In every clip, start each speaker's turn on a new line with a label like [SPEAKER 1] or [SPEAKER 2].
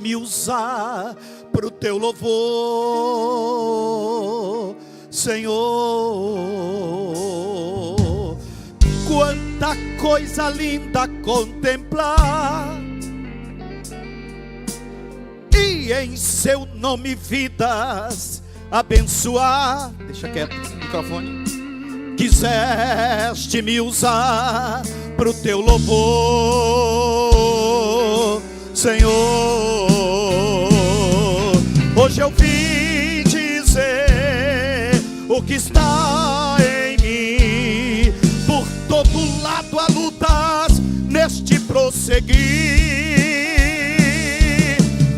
[SPEAKER 1] me usar pro teu louvor, Senhor. Quanta coisa linda contemplar, e em seu nome vidas abençoar. Deixa quieto o microfone. Quiseste me usar pro teu louvor, Senhor. Hoje eu vim dizer o que está em mim. Por todo lado há lutas neste prosseguir.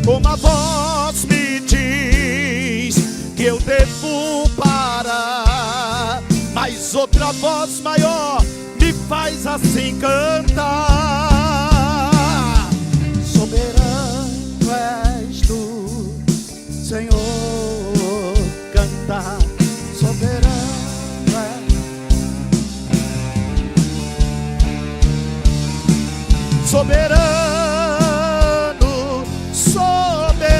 [SPEAKER 1] Uma voz me diz que eu devo parar, mas outra voz maior me faz assim cantar. Soberano és tu, Senhor, cantar. Soberano és. Soberano, soberano,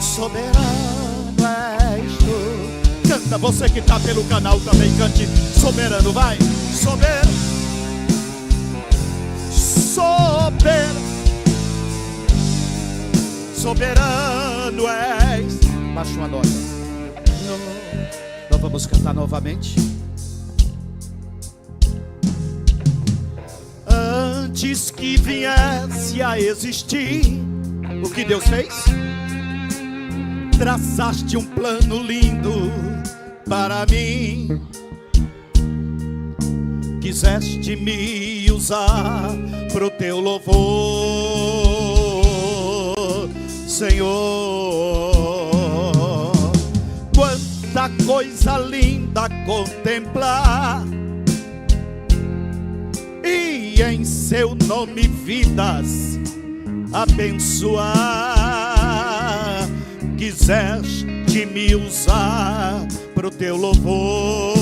[SPEAKER 1] soberano és tu. Canta, você que está pelo canal também, cante soberano, vai. Soberano, soberano, soberano és. Baixa uma nota. Nós vamos cantar novamente. Antes que viesse a existir, o que Deus fez? Traçaste um plano lindo para mim. Quiseste me usar pro teu louvor, Senhor. Quanta coisa linda contemplar, e em seu nome vidas abençoar. Quiseste me usar pro teu louvor,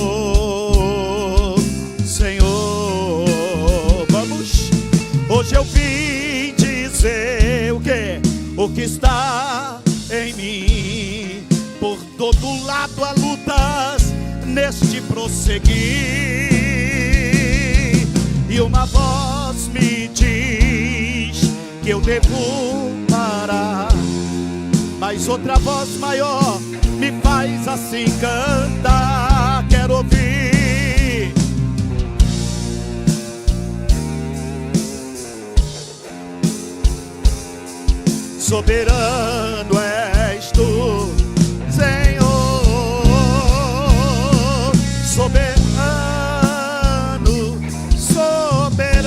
[SPEAKER 1] Senhor. Vamos, hoje eu vim dizer o que? O que está em mim. Por todo lado há lutas neste prosseguir, e uma voz me diz que eu devo parar, mas outra voz maior me faz assim cantar. Quero ouvir. Soberano és tu, Senhor. Soberano, soberano,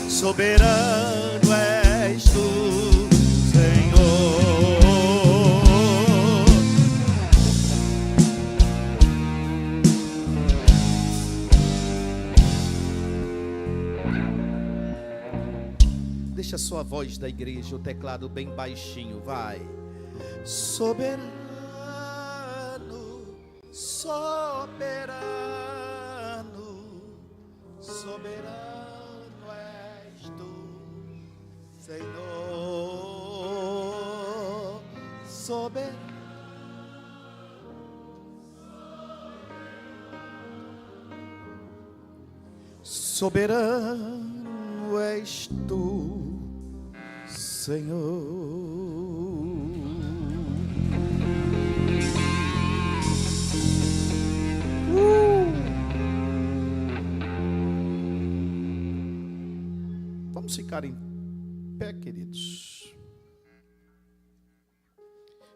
[SPEAKER 1] soberano és tu, Senhor. Deixa a sua voz da igreja, o teclado bem baixinho, vai. Soberano, soberano, soberano és tu, Senhor. Soberano. Soberano és tu, Senhor. Vamos ficar em pé, queridos.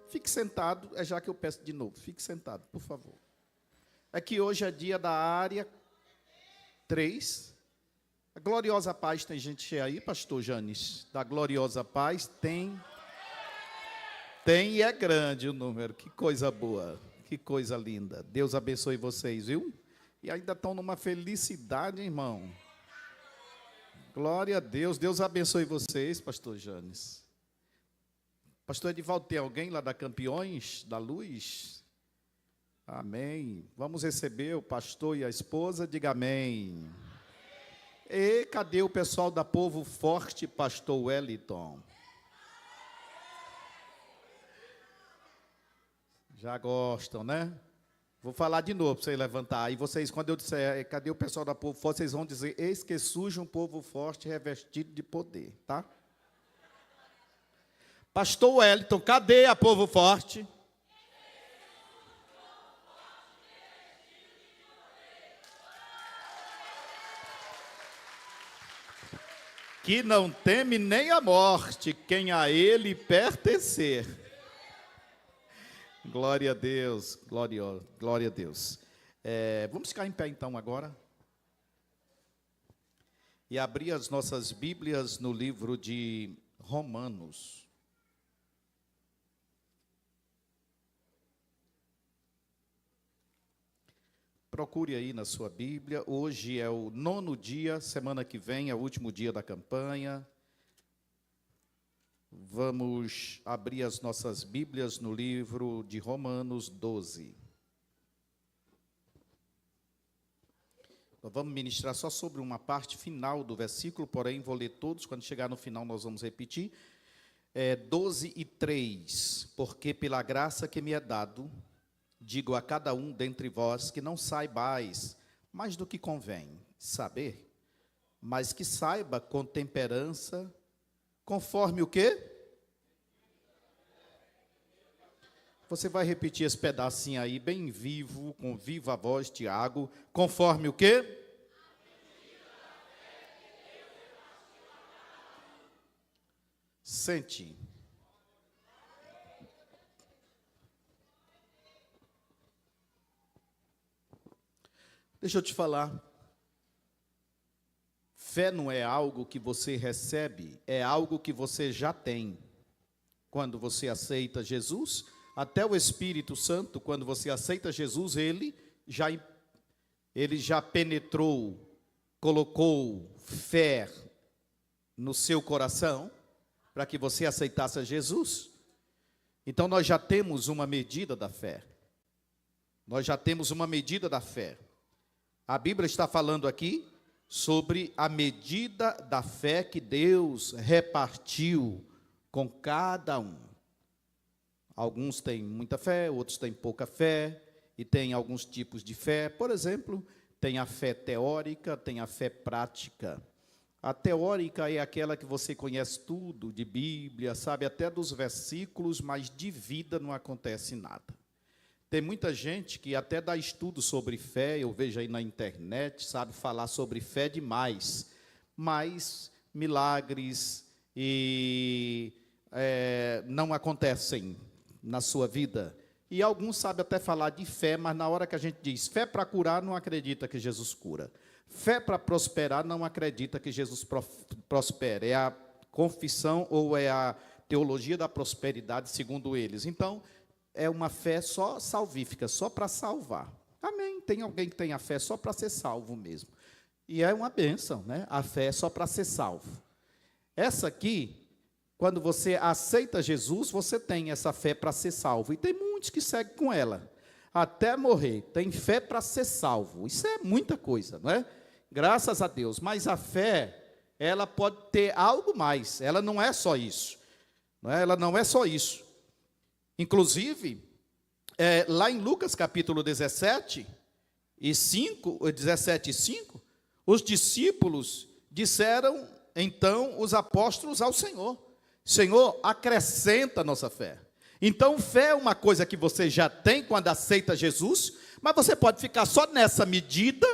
[SPEAKER 1] Fique sentado, é já que eu peço de novo. Fique sentado, por favor. É que hoje é dia da área 3. A Gloriosa Paz, tem gente aí, pastor Janes? Da Gloriosa Paz tem e é grande o número. Que coisa boa, que coisa linda. Deus abençoe vocês, viu? E ainda estão numa felicidade, irmão. Glória a Deus. Deus abençoe vocês, pastor Janes. Pastor Edivaldo, tem alguém lá da Campeões da Luz? Amém. Vamos receber o pastor e a esposa, diga amém. E cadê o pessoal da Povo Forte, pastor Wellington? Já gostam, né? Vou falar de novo para vocês levantar. Aí vocês, quando eu disser, cadê o pessoal da Povo Forte, vocês vão dizer, eis que surge um povo forte revestido de poder, tá? Pastor Wellington, cadê a Povo Forte? Que não teme nem a morte, quem a ele pertencer. Glória a Deus, glória a Deus. Vamos ficar em pé então agora. E abrir as nossas Bíblias no livro de Romanos. Procure aí na sua Bíblia. Hoje é o 9º dia, semana que vem é o último dia da campanha. Vamos abrir as nossas Bíblias no livro de Romanos 12. Nós vamos ministrar só sobre uma parte final do versículo, porém vou ler todos, quando chegar no final nós vamos repetir. 12:3. Porque pela graça que me é dado, digo a cada um dentre vós que não saibais mais do que convém saber, mas que saiba com temperança, conforme o quê? Você vai repetir esse pedacinho aí, bem vivo, com viva voz, Tiago. Conforme o quê? Sente. Deixa eu te falar. Fé não é algo que você recebe, é algo que você já tem. Quando você aceita Jesus, até o Espírito Santo, quando você aceita Jesus, ele já penetrou, colocou fé no seu coração, para que você aceitasse Jesus. Então nós já temos uma medida da fé. Nós já temos uma medida da fé. A Bíblia está falando aqui sobre a medida da fé que Deus repartiu com cada um. Alguns têm muita fé, outros têm pouca fé, e tem alguns tipos de fé. Por exemplo, tem a fé teórica, tem a fé prática. A teórica é aquela que você conhece tudo de Bíblia, sabe até dos versículos, mas de vida não acontece nada. Tem muita gente que até dá estudo sobre fé, eu vejo aí na internet, sabe falar sobre fé demais, mas milagres não acontecem na sua vida. E alguns sabem até falar de fé, mas na hora que a gente diz fé para curar, não acredita que Jesus cura. Fé para prosperar, não acredita que Jesus prospera. É a confissão ou é a teologia da prosperidade, segundo eles. Então, é uma fé só salvífica, só para salvar. Amém. Tem alguém que tem a fé só para ser salvo mesmo. E é uma bênção, né? A fé é só para ser salvo. Essa aqui, quando você aceita Jesus, você tem essa fé para ser salvo. E tem muitos que seguem com ela, até morrer. Tem fé para ser salvo. Isso é muita coisa, não é? Graças a Deus. Mas a fé, ela pode ter algo mais. Ela não é só isso. Não é? Ela não é só isso. Inclusive, lá em Lucas capítulo 17 e 5, os discípulos disseram, então, os apóstolos ao Senhor: Senhor, acrescenta a nossa fé. Então, fé é uma coisa que você já tem quando aceita Jesus, mas você pode ficar só nessa medida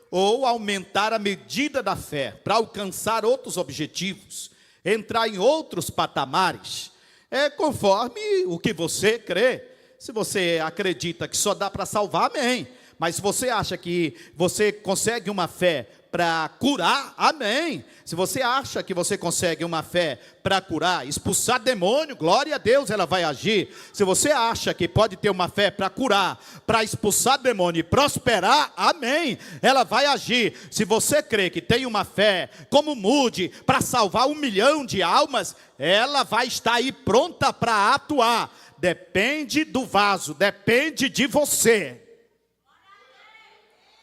[SPEAKER 1] ou aumentar a medida da fé para alcançar outros objetivos, entrar em outros patamares. É conforme o que você crê. Se você acredita que só dá para salvar, amém. Mas se você acha que você consegue uma fé para curar, amém. Se você acha que você consegue uma fé para curar, expulsar demônio, glória a Deus, ela vai agir. Se você acha que pode ter uma fé para curar, para expulsar demônio e prosperar, amém, ela vai agir. Se você crê que tem uma fé como Mude para salvar 1 milhão de almas, ela vai estar aí pronta para atuar. Depende do vaso, depende de você.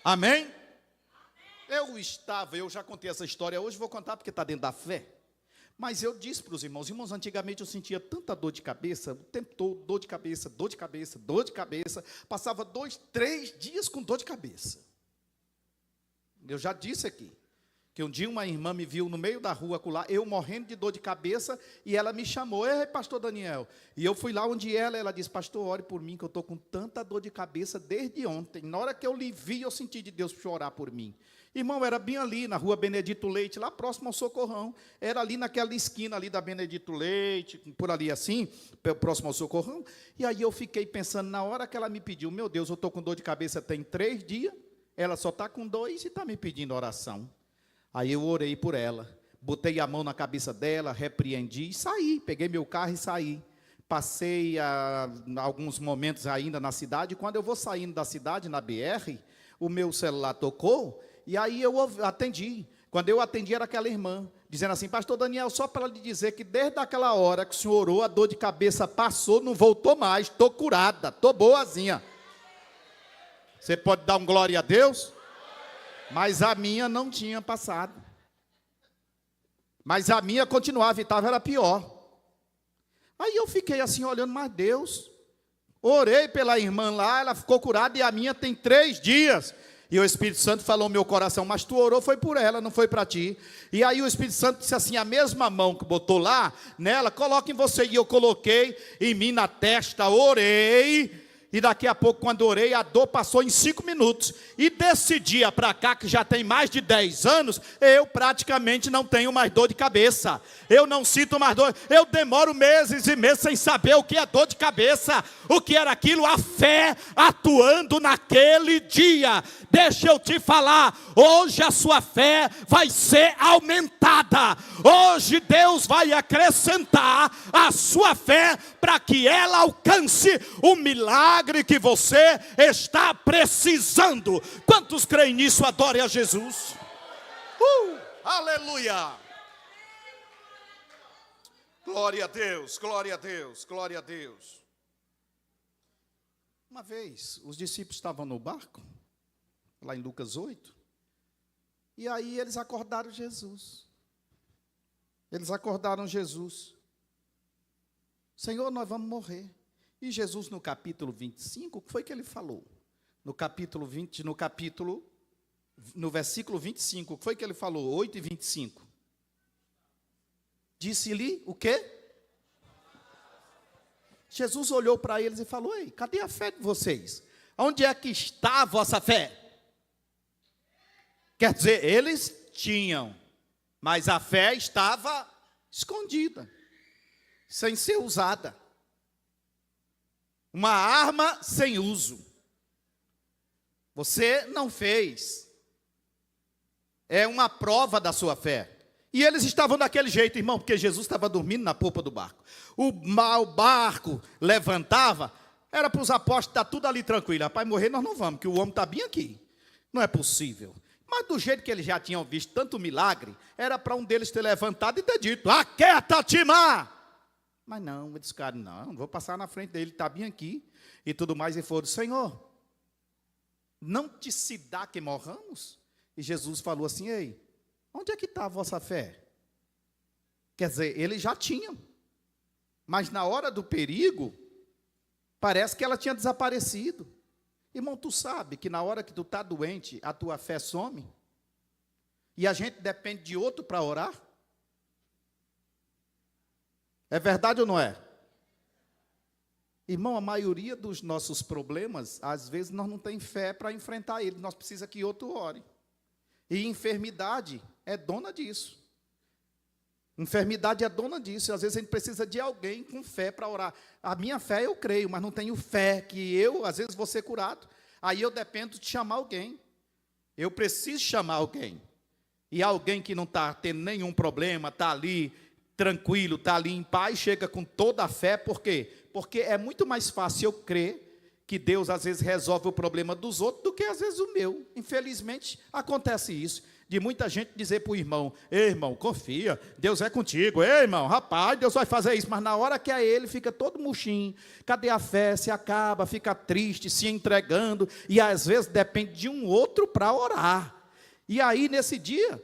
[SPEAKER 1] Amém? Eu já contei essa história hoje, vou contar porque está dentro da fé. Mas eu disse para os irmãos, antigamente eu sentia tanta dor de cabeça, o tempo todo, dor de cabeça, dor de cabeça, dor de cabeça, passava 2, 3 dias com dor de cabeça. Eu já disse aqui, que um dia uma irmã me viu no meio da rua acolá, eu morrendo de dor de cabeça, e ela me chamou, ei, pastor Daniel, e eu fui lá onde ela disse, pastor, ore por mim, que eu estou com tanta dor de cabeça desde ontem, na hora que eu lhe vi, eu senti de Deus chorar por mim. Irmão, era bem ali, na rua Benedito Leite, lá próximo ao Socorrão, era ali naquela esquina ali da Benedito Leite, por ali assim, próximo ao Socorrão, e aí eu fiquei pensando, na hora que ela me pediu, meu Deus, eu estou com dor de cabeça tem 3 dias, ela só está com 2 e está me pedindo oração. Aí eu orei por ela, botei a mão na cabeça dela, repreendi e saí, peguei meu carro e saí. Passei alguns momentos ainda na cidade, quando eu vou saindo da cidade, na BR, o meu celular tocou, e aí eu atendi. Quando eu atendi era aquela irmã, dizendo assim, pastor Daniel, só para lhe dizer que desde aquela hora que o senhor orou, a dor de cabeça passou, não voltou mais, estou curada, estou boazinha. Você pode dar um glória a Deus? Mas a minha não tinha passado. Mas a minha continuava e estava, era pior. Aí eu fiquei assim olhando, mas Deus, orei pela irmã lá, ela ficou curada e a minha tem 3 dias. E o Espírito Santo falou no meu coração, mas tu orou foi por ela, não foi para ti. E aí o Espírito Santo disse assim, a mesma mão que botou lá, nela, coloca em você. E eu coloquei em mim na testa, orei. E daqui a pouco, quando orei, a dor passou em 5 minutos. E desse dia para cá, que já tem mais de 10 anos, eu praticamente não tenho mais dor de cabeça. Eu não sinto mais dor. Eu demoro meses e meses sem saber o que é dor de cabeça. O que era aquilo? A fé atuando naquele dia. Deixa eu te falar, hoje a sua fé vai ser aumentada. Hoje Deus vai acrescentar a sua fé para que ela alcance o milagre que você está precisando. Quantos creem nisso? Adore a Jesus. Aleluia. Glória a Deus, glória a Deus, glória a Deus. Uma vez, os discípulos estavam no barco, lá em Lucas 8, e aí eles acordaram Jesus. Eles acordaram Jesus. Senhor, nós vamos morrer. E Jesus, no capítulo 25, o que foi que ele falou? No versículo 25, o que foi que ele falou? 8 e 25. Disse-lhe o quê? Jesus olhou para eles e falou, ei, cadê a fé de vocês? Onde é que está a vossa fé? Quer dizer, eles tinham, mas a fé estava escondida, sem ser usada. Uma arma sem uso. Você não fez. É uma prova da sua fé. E eles estavam daquele jeito, irmão, porque Jesus estava dormindo na popa do barco. O barco levantava, era para os apóstolos estar tudo ali tranquilo. Rapaz, morrer nós não vamos, que o homem está bem aqui. Não é possível. Mas do jeito que eles já tinham visto tanto milagre, era para um deles ter levantado e ter dito, aquieta-te, mar! Mas não, eles ficaram, não vou passar na frente dele, está bem aqui. E tudo mais, e foram, Senhor, não te se dá que morramos? E Jesus falou assim, ei, onde é que está a vossa fé? Quer dizer, eles já tinham. Mas na hora do perigo, parece que ela tinha desaparecido. Irmão, tu sabe que na hora que tu está doente, a tua fé some? E a gente depende de outro para orar? É verdade ou não é? Irmão, a maioria dos nossos problemas, às vezes nós não temos fé para enfrentar ele. Nós precisamos que outro ore. E enfermidade é dona disso. Enfermidade é dona disso. E às vezes a gente precisa de alguém com fé para orar. A minha fé eu creio, mas não tenho fé que eu, às vezes, vou ser curado. Aí eu dependo de chamar alguém. Eu preciso chamar alguém. E alguém que não está tendo nenhum problema, está ali tranquilo, está ali em paz, chega com toda a fé. Por quê? Porque é muito mais fácil eu crer que Deus às vezes resolve o problema dos outros do que às vezes o meu. Infelizmente, acontece isso. De muita gente dizer para o irmão, ei irmão, confia, Deus é contigo, ei irmão, rapaz, Deus vai fazer isso, mas na hora que é ele, fica todo murchinho, cadê a fé, se acaba, fica triste, se entregando, e às vezes depende de um outro para orar, E aí, nesse dia,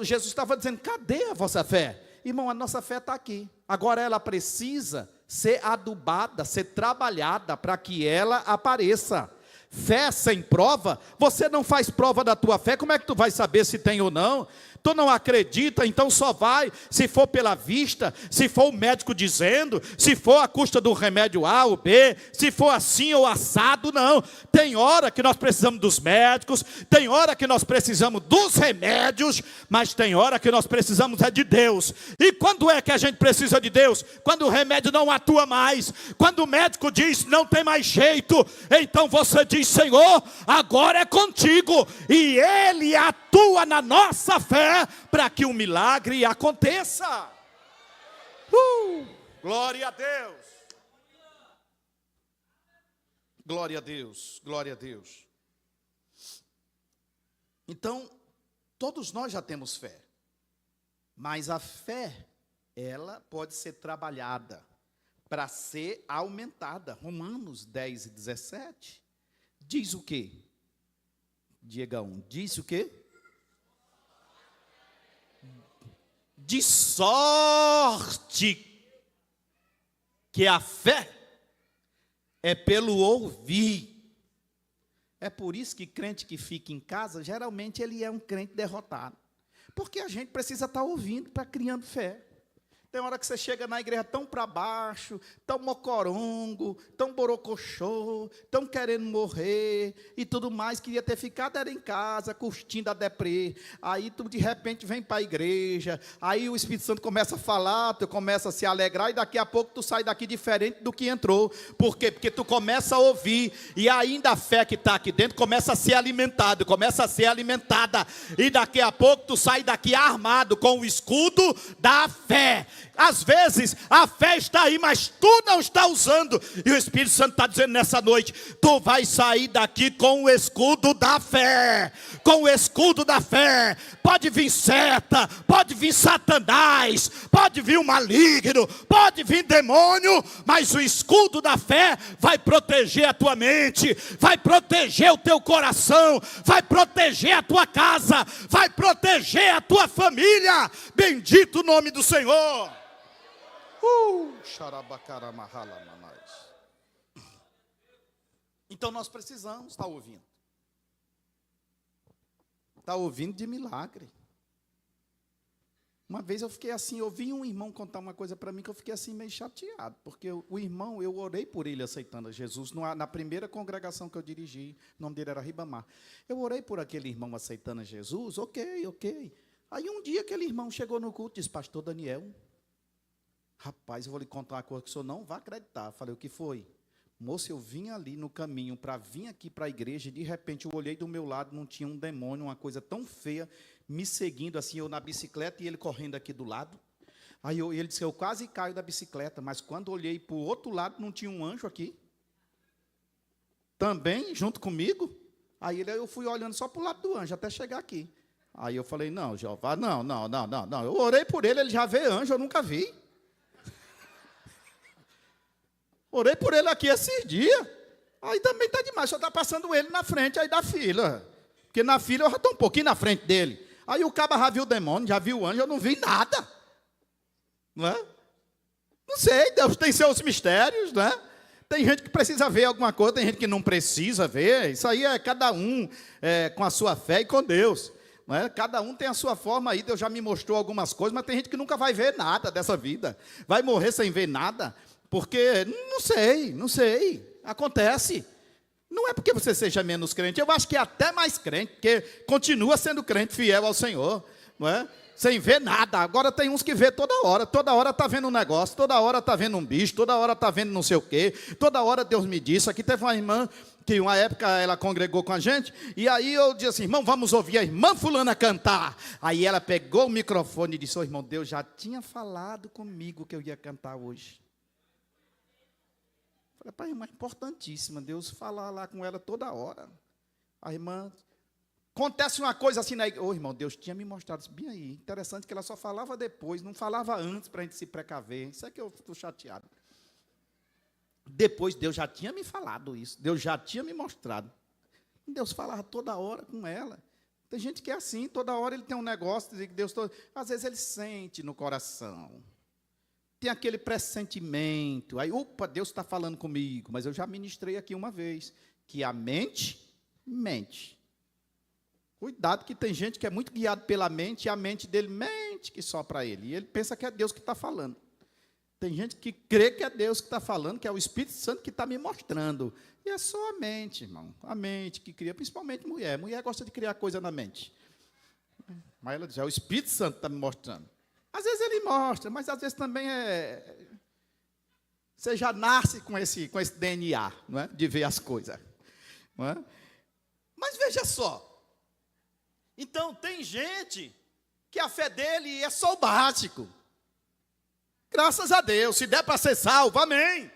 [SPEAKER 1] Jesus estava dizendo, cadê a vossa fé? Irmão, a nossa fé está aqui. Agora ela precisa ser adubada, ser trabalhada para que ela apareça. Fé sem prova, você não faz prova da tua fé, como é que tu vai saber se tem ou não? Tu não acredita, então só vai, se for pela vista, se for o médico dizendo, se for a custa do remédio A ou B, se for assim ou assado, não. Tem hora que nós precisamos dos médicos, tem hora que nós precisamos dos remédios, mas tem hora que nós precisamos é de Deus. E quando é que a gente precisa de Deus? Quando o remédio não atua mais, quando o médico diz não tem mais jeito, então você diz, Senhor, agora é contigo, e Ele atua na nossa fé, para que o milagre aconteça. Glória a Deus. Glória a Deus, glória a Deus. Então, todos nós já temos fé, mas a fé, ela pode ser trabalhada para ser aumentada. Romanos 10 e 17 diz o quê? Diegão, diz o quê? De sorte que a fé é pelo ouvir. É por isso que crente que fica em casa, geralmente ele é um crente derrotado. Porque a gente precisa estar ouvindo para criando fé. Tem hora que você chega na igreja tão para baixo, tão mocorongo, tão borocochô, tão querendo morrer e tudo mais. Queria ter ficado era em casa, curtindo a deprê. Aí tu de repente vem para a igreja, aí o Espírito Santo começa a falar, tu começa a se alegrar e daqui a pouco tu sai daqui diferente do que entrou. Por quê? Porque tu começa a ouvir e ainda a fé que está aqui dentro começa a ser alimentada, começa a ser alimentada. E daqui a pouco tu sai daqui armado com o escudo da fé. Às vezes a fé está aí, mas tu não está usando. E o Espírito Santo está dizendo nessa noite, tu vai sair daqui com o escudo da fé. Com o escudo da fé. Pode vir seta, pode vir Satanás, pode vir o maligno, pode vir demônio, mas o escudo da fé vai proteger a tua mente, vai proteger o teu coração, vai proteger a tua casa, vai proteger a tua família. Bendito o nome do Senhor. Então nós precisamos estar ouvindo. Está ouvindo de milagre. Uma vez eu fiquei assim, eu vi um irmão contar uma coisa para mim que eu fiquei assim meio chateado, porque o irmão, eu orei por ele aceitando a Jesus, na primeira congregação que eu dirigi, o nome dele era Ribamar. Eu orei por aquele irmão aceitando a Jesus, ok. Aí um dia aquele irmão chegou no culto e disse, pastor Daniel, rapaz, eu vou lhe contar uma coisa que o senhor não vai acreditar. Eu falei, o que foi? Moço, eu vim ali no caminho para vir aqui para a igreja e de repente eu olhei do meu lado, não tinha um demônio, uma coisa tão feia, me seguindo assim, eu na bicicleta e ele correndo aqui do lado. Aí ele disse, eu quase caio da bicicleta, mas quando olhei para o outro lado, não tinha um anjo aqui. Também, junto comigo. Aí eu fui olhando só para o lado do anjo, até chegar aqui. Aí eu falei, não, Jeová, não. Eu orei por ele, ele já vê anjo, eu nunca vi. Orei por ele aqui esses dias. Aí também está demais, só está passando ele na frente aí da fila. Porque na fila eu já estou um pouquinho na frente dele. Aí o caba já viu o demônio, já viu o anjo, eu não vi nada. Não é? Não sei, Deus tem seus mistérios, né? Tem gente que precisa ver alguma coisa, tem gente que não precisa ver. Isso aí é cada um com a sua fé e com Deus. Não é? Cada um tem a sua forma aí, Deus já me mostrou algumas coisas, mas tem gente que nunca vai ver nada dessa vida. Vai morrer sem ver nada. Porque, não sei, acontece. Não é porque você seja menos crente, eu acho que é até mais crente, porque continua sendo crente fiel ao Senhor, não é? Sem ver nada. Agora tem uns que vê toda hora está vendo um negócio, toda hora está vendo um bicho, toda hora está vendo não sei o quê, toda hora Deus me disse. Aqui teve uma irmã, que uma época ela congregou com a gente, e aí eu disse assim, irmão, vamos ouvir a irmã fulana cantar. Aí ela pegou o microfone e disse, irmão, Deus já tinha falado comigo que eu ia cantar hoje. Falei, pai, irmã, é importantíssima, Deus falar lá com ela toda hora. A irmã, acontece uma coisa assim na igreja. Ô, irmão, Deus tinha me mostrado isso bem aí. Interessante que ela só falava depois, não falava antes para a gente se precaver. Isso é que eu estou chateado. Depois, Deus já tinha me falado isso. Deus já tinha me mostrado. Deus falava toda hora com ela. Tem gente que é assim, toda hora ele tem um negócio, dizer que Deus... Às vezes ele sente no coração. Tem aquele pressentimento. Aí, opa, Deus está falando comigo. Mas eu já ministrei aqui uma vez, que a mente mente. Cuidado que tem gente que é muito guiado pela mente, e a mente dele mente que só para ele. E ele pensa que é Deus que está falando. Tem gente que crê que é Deus que está falando, que é o Espírito Santo que está me mostrando. E é só a mente, irmão. A mente que cria, principalmente mulher. Mulher gosta de criar coisa na mente. Mas ela diz, é o Espírito Santo que está me mostrando. Às vezes ele mostra, mas às vezes também você já nasce com esse DNA, não é? De ver as coisas. Não é? Mas veja só. Então, tem gente que a fé dele é só o básico. Graças a Deus, se der para ser salvo, amém.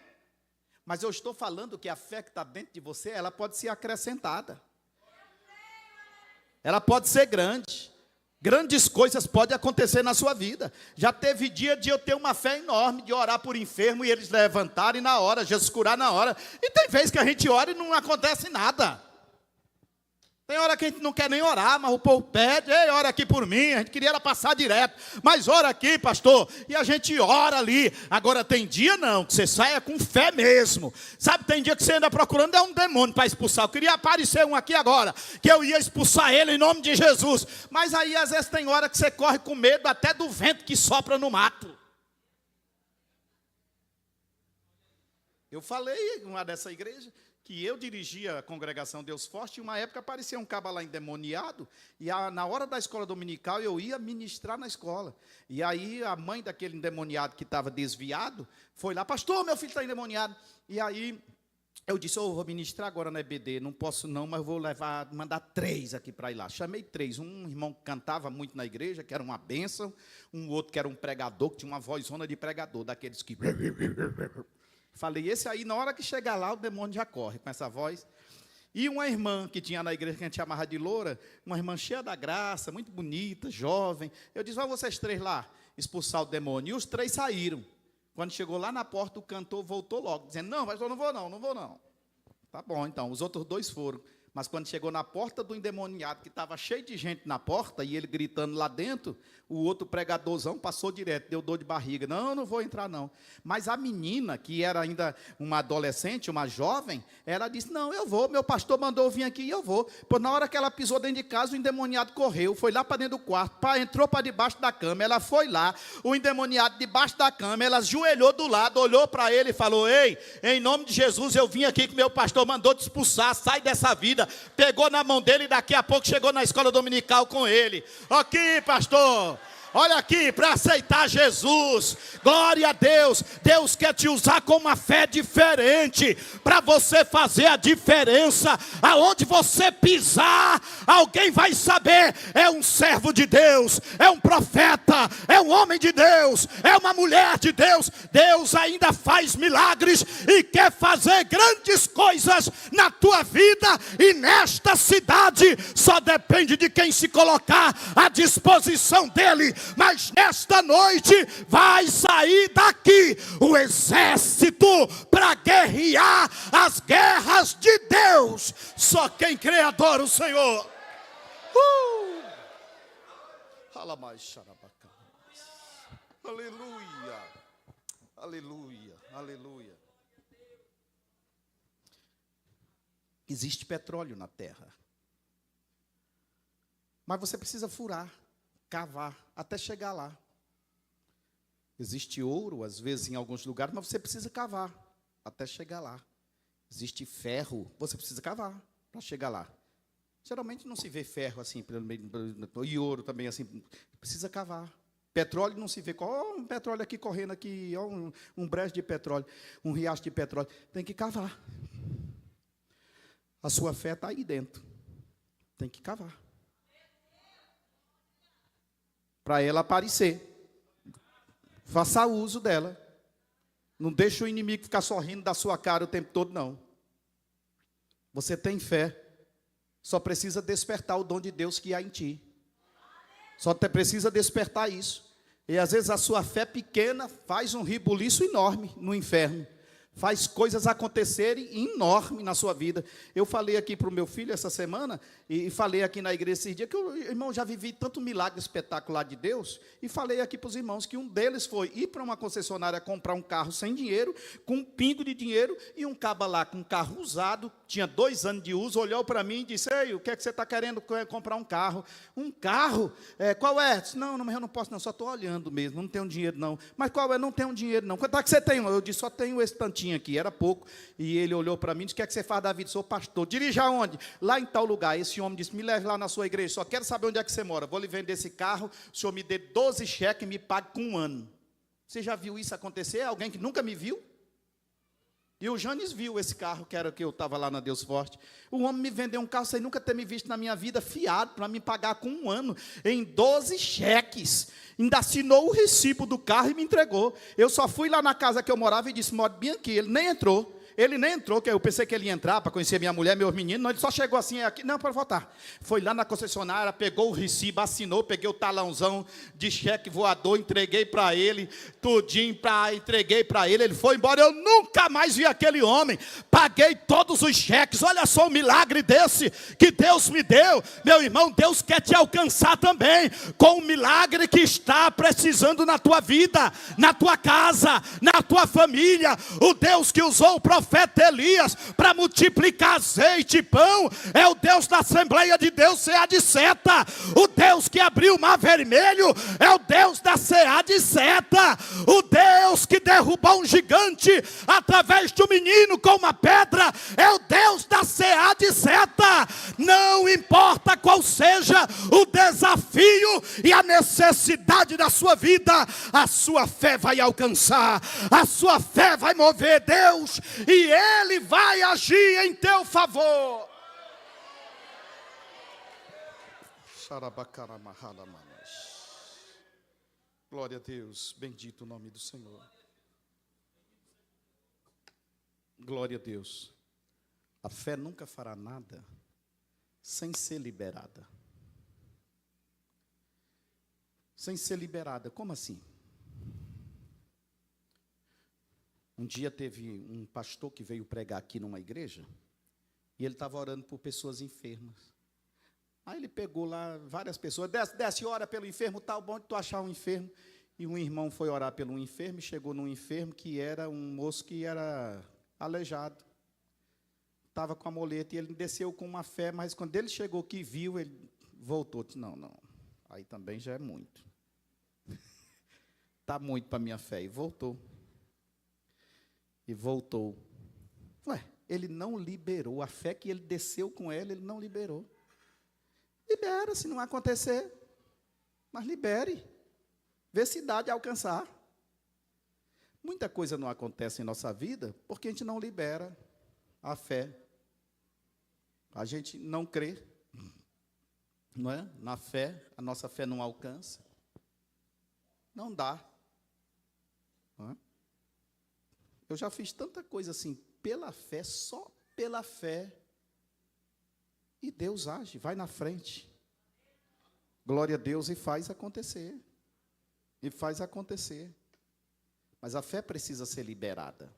[SPEAKER 1] Mas eu estou falando que a fé que está dentro de você, ela pode ser acrescentada. Ela pode ser grande. Grandes coisas podem acontecer na sua vida. Já teve dia de eu ter uma fé enorme, de orar por enfermo e eles levantarem na hora, Jesus curar na hora. E tem vezes que a gente ora e não acontece nada. Tem hora que a gente não quer nem orar, mas o povo pede, ei, ora aqui por mim, a gente queria ela passar direto, mas ora aqui, pastor, e a gente ora ali. Agora tem dia não, que você saia com fé mesmo, sabe, tem dia que você anda procurando, é um demônio para expulsar. Eu queria aparecer um aqui agora, que eu ia expulsar ele em nome de Jesus, mas aí às vezes tem hora que você corre com medo até do vento que sopra no mato. Eu falei em uma dessa igreja, que eu dirigia a congregação Deus Forte, e uma época aparecia um caba lá endemoniado, e na hora da escola dominical eu ia ministrar na escola. E aí a mãe daquele endemoniado que estava desviado, foi lá, pastor, meu filho está endemoniado. E aí eu disse, eu vou ministrar agora na EBD, não posso não, mas vou mandar 3 aqui para ir lá. Chamei 3, um irmão que cantava muito na igreja, que era uma bênção, um outro que era um pregador, que tinha uma vozona de pregador, daqueles que... Falei, esse aí, na hora que chegar lá, o demônio já corre com essa voz. E uma irmã que tinha na igreja, que a gente chamava de loura, uma irmã cheia da graça, muito bonita, jovem. Eu disse, vai vocês 3 lá, expulsar o demônio. E os 3 saíram. Quando chegou lá na porta, o cantor voltou logo, dizendo, não, mas eu não vou não. Tá bom, então, os outros 2 foram. Mas quando chegou na porta do endemoniado, que estava cheio de gente na porta, e ele gritando lá dentro, o outro pregadorzão passou direto, deu dor de barriga. Não vou entrar não. Mas a menina, que era ainda uma adolescente, uma jovem, ela disse, não, eu vou, meu pastor mandou eu vir aqui e eu vou. Pois na hora que ela pisou dentro de casa, o endemoniado correu, foi lá para dentro do quarto, entrou para debaixo da cama, ela foi lá, o endemoniado debaixo da cama, ela ajoelhou do lado, olhou para ele e falou, ei, em nome de Jesus, eu vim aqui que meu pastor mandou te expulsar, sai dessa vida. Pegou na mão dele e daqui a pouco chegou na escola dominical com ele. Aqui, pastor, olha aqui, para aceitar Jesus, glória a Deus. Deus quer te usar com uma fé diferente, para você fazer a diferença. Aonde você pisar, alguém vai saber, é um servo de Deus, é um profeta, é um homem de Deus, é uma mulher de Deus. Deus ainda faz milagres e quer fazer grandes coisas na tua vida e nesta cidade. Só depende de quem se colocar à disposição dele. Mas nesta noite vai sair daqui o exército para guerrear as guerras de Deus. Só quem crê adora o Senhor. Aleluia, aleluia, aleluia. Existe petróleo na terra, mas você precisa furar, cavar, até chegar lá. Existe ouro, às vezes, em alguns lugares, mas você precisa cavar, até chegar lá. Existe ferro, você precisa cavar, para chegar lá. Geralmente não se vê ferro assim, pelo meio, e ouro também assim, precisa cavar. Petróleo não se vê, ó, um petróleo aqui correndo aqui, ó, um brejo de petróleo, um riacho de petróleo. Tem que cavar. A sua fé está aí dentro. Tem que cavar. Para ela aparecer. Faça uso dela. Não deixe o inimigo ficar sorrindo da sua cara o tempo todo, não. Você tem fé. Só precisa despertar o dom de Deus que há em ti. Só precisa despertar isso. E às vezes a sua fé pequena faz um ribuliço enorme no inferno. faz coisas acontecerem enormes na sua vida. Eu falei aqui para o meu filho essa semana, e falei aqui na igreja esses dias, que eu, irmão, já vivi tanto milagre espetacular de Deus, e falei aqui para os irmãos que um deles foi ir para uma concessionária comprar um carro sem dinheiro, com um pingo de dinheiro, e um caba lá com um carro usado, tinha 2 anos de uso, olhou para mim e disse: ei, o que é que você está querendo comprar um carro? Um carro? Qual é? Disse, não, mas eu não posso não, só estou olhando mesmo, não tenho dinheiro não. Mas qual é? Não tenho dinheiro não. Quanto é que você tem? Eu disse, só tenho esse tantinho aqui, era pouco. E ele olhou para mim e disse: o que é que você faz da vida? Sou pastor. Dirija aonde? Lá em tal lugar. Esse homem disse: me leve lá na sua igreja, só quero saber onde é que você mora. Vou lhe vender esse carro, o senhor me dê 12 cheques e me pague com 1 ano. Você já viu isso acontecer? Alguém que nunca me viu? E o Janes viu esse carro, que era que eu estava lá na Deus Forte. O homem me vendeu um carro sem nunca ter me visto na minha vida, fiado, para me pagar com 1 ano, em 12 cheques. Ainda assinou o recibo do carro e me entregou. Eu só fui lá na casa que eu morava e disse: moro bem aqui. Ele nem entrou. Que eu pensei que ele ia entrar para conhecer minha mulher, meus meninos. Não, ele só chegou assim, aqui, não, para voltar. Foi lá na concessionária, pegou o recibo, assinou, peguei o talãozão de cheque voador, entreguei para ele, tudinho, entreguei para ele. Ele foi embora, eu nunca mais vi aquele homem. Paguei todos os cheques. Olha só o milagre desse que Deus me deu. Meu irmão, Deus quer te alcançar também com o milagre que está precisando na tua vida, na tua casa, na tua família. O Deus que usou o profeta Elias para multiplicar azeite e pão é o Deus da Assembleia de Deus CA de Seta. O Deus que abriu o mar vermelho é o Deus da CA de Seta. O Deus que derrubou um gigante através de um menino com uma pedra é o Deus da CA de Seta. Não importa qual seja o desafio e a necessidade da sua vida, a sua fé vai alcançar, a sua fé vai mover Deus e Ele vai agir em teu favor. Glória a Deus, bendito o nome do Senhor. Glória a Deus. A fé nunca fará nada sem ser liberada. Sem ser liberada, como assim? Um dia teve um pastor que veio pregar aqui numa igreja, e ele estava orando por pessoas enfermas. Aí ele pegou lá várias pessoas, desce, ora pelo enfermo, tal, bom de tu achar um enfermo. E um irmão foi orar pelo enfermo, e chegou num enfermo que era um moço que era aleijado. Estava com a muleta, e ele desceu com uma fé, mas quando ele chegou que viu, ele voltou, disse: não, aí também já é muito. Está muito para a minha fé, e voltou. E voltou. Ué, ele não liberou. A fé que ele desceu com ela, ele não liberou. Libera, se não acontecer. Mas libere. Vê se dá de alcançar. Muita coisa não acontece em nossa vida porque a gente não libera a fé. A gente não crê. Não é? Na fé, a nossa fé não alcança. Não dá. Não é? Eu já fiz tanta coisa assim, pela fé, só pela fé. E Deus age, vai na frente. Glória a Deus, e faz acontecer. E faz acontecer. Mas a fé precisa ser liberada.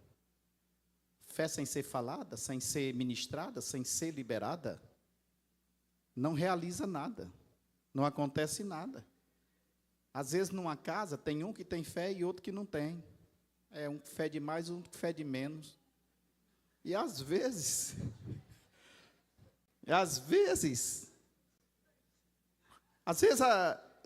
[SPEAKER 1] Fé sem ser falada, sem ser ministrada, sem ser liberada, não realiza nada. Não acontece nada. Às vezes, numa casa, tem um que tem fé e outro que não tem. É um que fé de mais, um que fé de menos. E às vezes,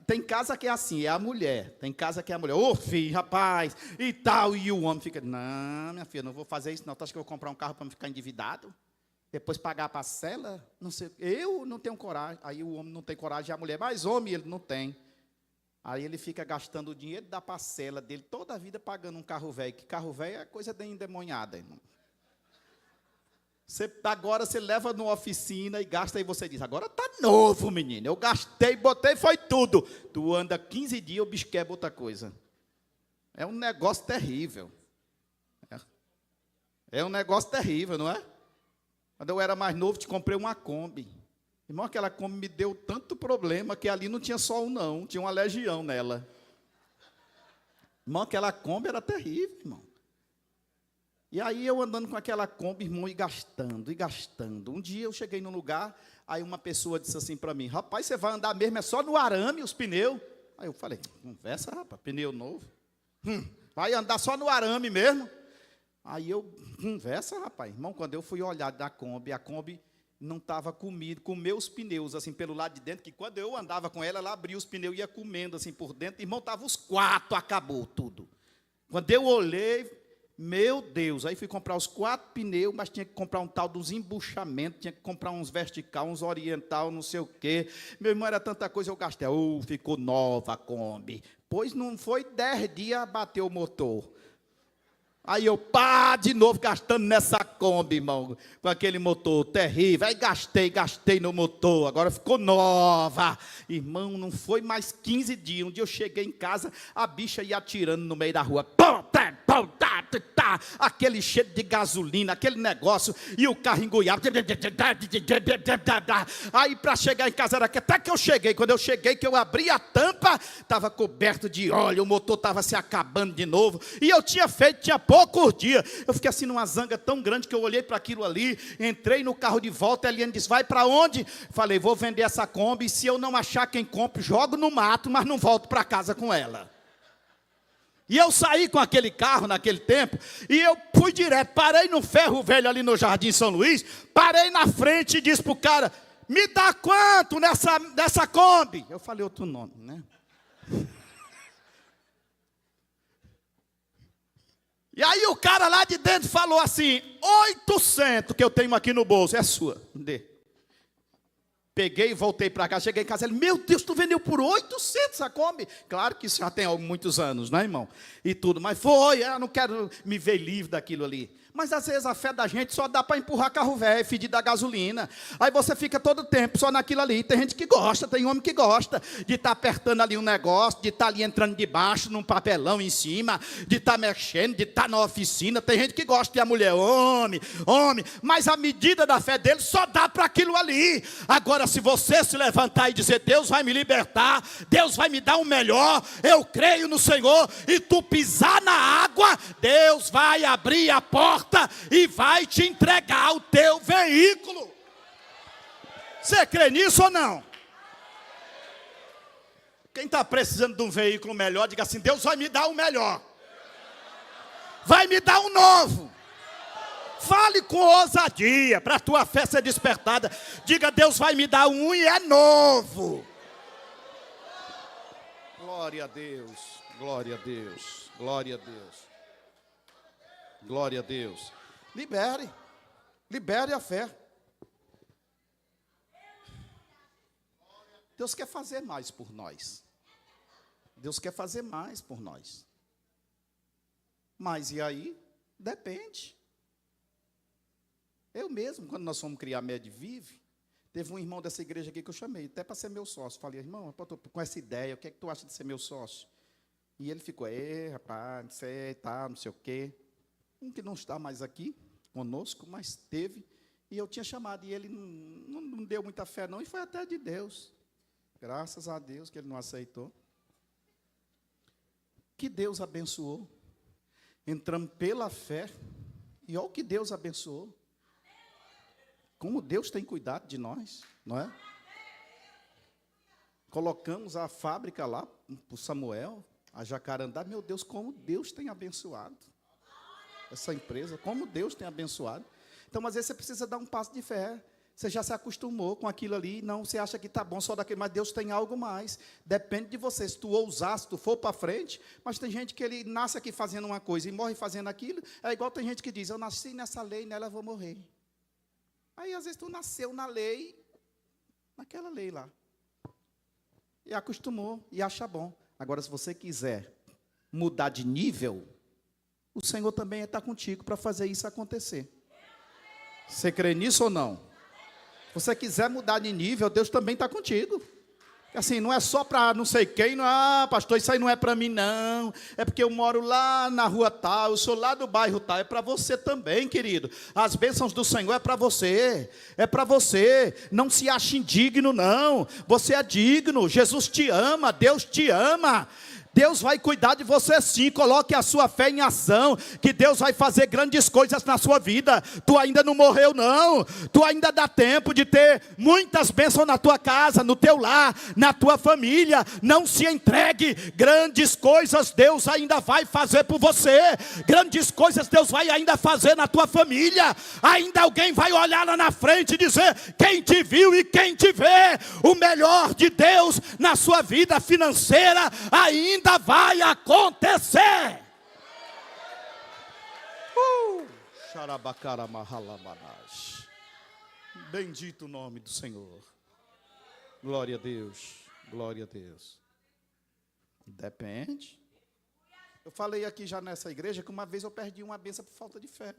[SPEAKER 1] tem casa que é assim, é a mulher. Tem casa que é a mulher. Ô, filho, rapaz, e tal. E o homem fica: não, minha filha, não vou fazer isso não. Tu acha que eu vou comprar um carro para me ficar endividado? Depois pagar a parcela? Não sei, eu não tenho coragem. Aí o homem não tem coragem, a mulher, mas homem ele não tem. Aí ele fica gastando o dinheiro da parcela dele toda a vida pagando um carro velho. Que carro velho é coisa de endemoniada, irmão. Agora você leva numa oficina e gasta, e você diz: agora está novo, menino. Eu gastei, botei, foi tudo. Tu anda 15 dias, o bicho quebra outra coisa. É um negócio terrível. É um negócio terrível, não é? Quando eu era mais novo, te comprei uma Kombi. Irmão, aquela Kombi me deu tanto problema que ali não tinha só um, não. Tinha uma legião nela. Irmão, aquela Kombi era terrível, irmão. E aí eu andando com aquela Kombi, irmão, e gastando, e gastando. Um dia eu cheguei num lugar, aí uma pessoa disse assim para mim: rapaz, você vai andar mesmo, é só no arame os pneus. Aí eu falei: conversa, rapaz, pneu novo. Vai andar só no arame mesmo? Aí eu, conversa, rapaz. Irmão, quando eu fui olhar da Kombi, a Kombi não estava comido, com meus pneus, assim, pelo lado de dentro, que quando eu andava com ela, ela abria os pneus e ia comendo, assim, por dentro. Irmão, estava os 4, acabou tudo. Quando eu olhei, meu Deus, aí fui comprar os 4 pneus, mas tinha que comprar um tal dos embuchamentos, tinha que comprar uns vertical, uns oriental, não sei o quê. Meu irmão, era tanta coisa, eu gastei. Ficou nova a Kombi. Pois não foi 10 dias, bateu o motor. Aí eu, de novo gastando nessa Kombi, irmão, com aquele motor terrível. Aí gastei no motor, agora ficou nova. Irmão, não foi mais 15 dias. Um dia eu cheguei em casa, a bicha ia atirando no meio da rua. Aquele cheiro de gasolina, aquele negócio, e o carro engoiava. Aí para chegar em casa era que até que eu cheguei. Quando eu cheguei, que eu abri a tampa, estava coberto de óleo, o motor estava se acabando de novo. E eu tinha poucos dias. Eu fiquei assim numa zanga tão grande que eu olhei para aquilo ali, entrei no carro de volta, a Eliane disse: vai para onde? Falei: vou vender essa Kombi, e se eu não achar quem compre, jogo no mato, mas não volto para casa com ela. E eu saí com aquele carro naquele tempo, e eu fui direto, parei no ferro velho ali no Jardim São Luís, parei na frente e disse para o cara: me dá quanto nessa Kombi? Eu falei outro nome, né? E aí o cara lá de dentro falou assim: 800 que eu tenho aqui no bolso, é sua, dê. Peguei e voltei para cá, cheguei em casa, ele: meu Deus, tu vendeu por 800 a Kombi? Claro que isso já tem muitos anos, né, irmão? E tudo, mas foi, eu não quero me ver livre daquilo ali. Mas às vezes a fé da gente só dá para empurrar carro velho, fedido da gasolina. Aí você fica todo tempo só naquilo ali. Tem gente que gosta, tem homem que gosta de estar apertando ali um negócio, de estar ali entrando debaixo num papelão em cima, de estar mexendo, de estar na oficina. Tem gente que gosta, e a mulher: homem. Mas a medida da fé dele só dá para aquilo ali. Agora, se você se levantar e dizer: Deus vai me libertar, Deus vai me dar um melhor, eu creio no Senhor, e tu pisar na água, Deus vai abrir a porta e vai te entregar o teu veículo. Você crê nisso ou não? Quem está precisando de um veículo melhor, diga assim: Deus vai me dar um melhor, vai me dar um novo. Fale com ousadia, para a tua fé ser despertada. Diga: Deus vai me dar um e é novo. Glória a Deus, glória a Deus, glória a Deus. Glória a Deus. Libere a fé. Deus quer fazer mais por nós. Deus quer fazer mais por nós. Mas e aí? Depende. Eu mesmo, quando nós fomos criar a Medvive, teve um irmão dessa igreja aqui que eu chamei, até para ser meu sócio. Falei: irmão, eu estou com essa ideia, o que é que tu acha de ser meu sócio? E ele ficou: rapaz, não sei, tá, não sei o quê. Um que não está mais aqui conosco, mas teve, e eu tinha chamado, e ele não deu muita fé não, e foi até de Deus. Graças a Deus que ele não aceitou. Que Deus abençoou. Entramos pela fé, e olha o que Deus abençoou. Como Deus tem cuidado de nós, não é? Colocamos a fábrica lá para o Samuel, a Jacarandá. Meu Deus, como Deus tem abençoado essa empresa, como Deus tem abençoado. Então, às vezes, você precisa dar um passo de fé. Você já se acostumou com aquilo ali, não, você acha que está bom só daquele, mas Deus tem algo mais. Depende de você, se tu ousar, se tu for para frente. Mas tem gente que ele nasce aqui fazendo uma coisa e morre fazendo aquilo. É igual tem gente que diz: eu nasci nessa lei, nela eu vou morrer. Aí, às vezes, tu nasceu na lei, naquela lei lá. E acostumou, e acha bom. Agora, se você quiser mudar de nível, o Senhor também está contigo para fazer isso acontecer. Você crê nisso ou não? Se você quiser mudar de nível, Deus também está contigo. Assim, não é só para não sei quem, pastor, isso aí não é para mim não, é porque eu moro lá na rua tal, eu sou lá do bairro tal, é para você também, querido. As bênçãos do Senhor é para você, não se ache indigno não, você é digno, Jesus te ama, Deus te ama. Deus vai cuidar de você sim. Coloque a sua fé em ação, que Deus vai fazer grandes coisas na sua vida. Tu ainda não morreu não. Tu ainda dá tempo de ter muitas bênçãos na tua casa, no teu lar, na tua família. Não se entregue. Grandes coisas Deus ainda vai fazer por você. Grandes coisas Deus vai ainda fazer na tua família. Ainda alguém vai olhar lá na frente e dizer: quem te viu e quem te vê. O melhor de Deus na sua vida financeira ainda vai acontecer. Bendito o nome do Senhor. Glória a Deus. Glória a Deus. Depende. Eu falei aqui já nessa igreja que uma vez eu perdi uma bênção por falta de fé.